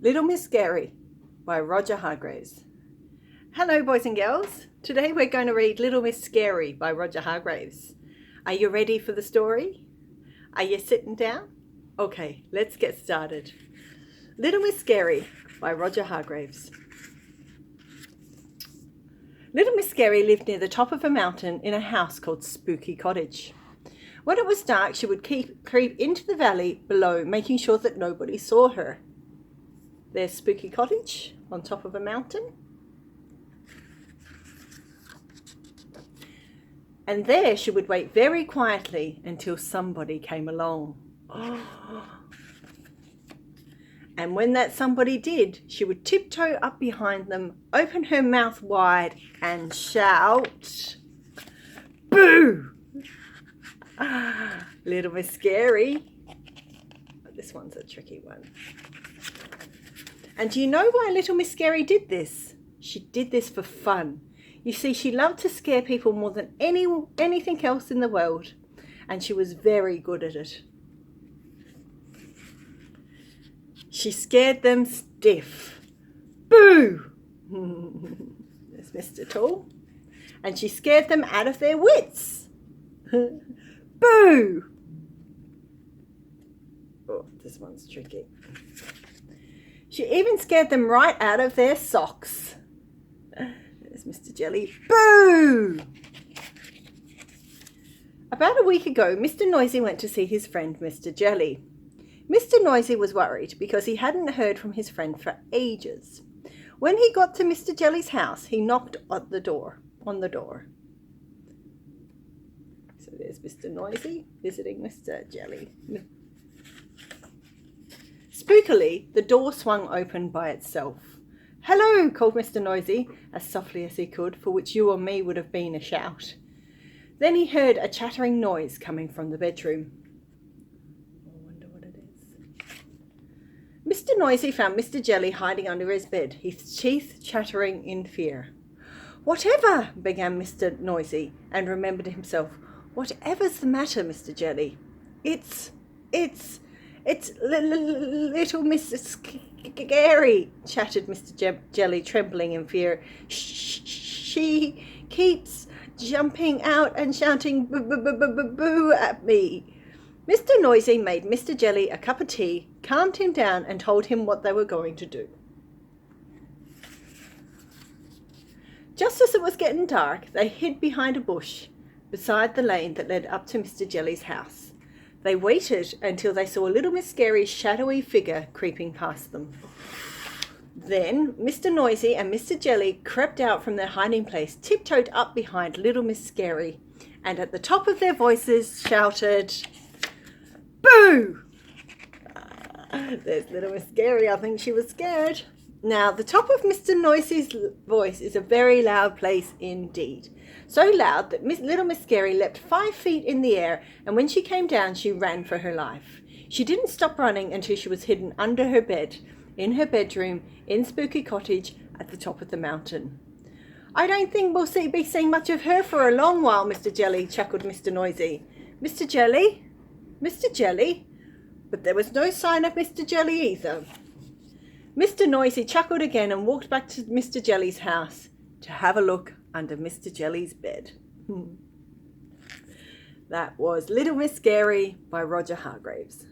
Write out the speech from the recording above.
Little Miss Scary by Roger Hargreaves. Hello boys and girls, today we're going to read Little Miss Scary by Roger Hargreaves. Are you ready for the story? Are you sitting down? Okay, let's get started. Little Miss Scary by Roger Hargreaves. Little Miss Scary lived near the top of a mountain in a house called Spooky Cottage. When it was dark, she would creep into the valley below, making sure that nobody saw her. There's Spooky Cottage on top of a mountain. And there she would wait very quietly until somebody came along. And when that somebody did, she would tiptoe up behind them, open her mouth wide and shout, "Boo!" Little Miss Scary. This one's a tricky one. And do you know why Little Miss Scary did this? She did this for fun. You see, she loved to scare people more than anything else in the world, and she was very good at it. She scared them stiff. Boo! There's Mr. Tall. And she scared them out of their wits. Boo! Oh, this one's tricky. She even scared them right out of their socks. There's Mr. Jelly. Boo! About a week ago, Mr. Noisy went to see his friend, Mr. Jelly. Mr. Noisy was worried because he hadn't heard from his friend for ages. When he got to Mr. Jelly's house, he knocked on the door. So there's Mr. Noisy visiting Mr. Jelly. Spookily, the door swung open by itself. "Hello," called Mr. Noisy, as softly as he could, for which you or me would have been a shout. Then he heard a chattering noise coming from the bedroom. I wonder what it is. Mr. Noisy found Mr. Jelly hiding under his bed, his teeth chattering in fear. "Whatever," began Mr. Noisy, and remembered himself. "Whatever's the matter, Mr. Jelly?" It's little Miss Scary," chattered Mr. Jelly, trembling in fear. She keeps jumping out and shouting boo at me." Mr. Noisy made Mr. Jelly a cup of tea, calmed him down, and told him what they were going to do. Just as it was getting dark, they hid behind a bush beside the lane that led up to Mr. Jelly's house. They waited until they saw Little Miss Scary's shadowy figure creeping past them. Then Mr. Noisy and Mr. Jelly crept out from their hiding place, tiptoed up behind Little Miss Scary, and at the top of their voices shouted, "Boo!" There's Little Miss Scary. I think she was scared. Now, the top of Mr. Noisy's voice is a very loud place indeed. So loud that Little Miss Scary leapt 5 feet in the air, and when she came down, she ran for her life. She didn't stop running until she was hidden under her bed, in her bedroom, in Spooky Cottage, at the top of the mountain. "I don't think we'll be seeing much of her for a long while, Mr. Jelly," chuckled Mr. Noisy. "Mr. Jelly? Mr. Jelly?" But there was no sign of Mr. Jelly either. Mr. Noisy chuckled again and walked back to Mr. Jelly's house to have a look under Mr. Jelly's bed. That was Little Miss Scary by Roger Hargreaves.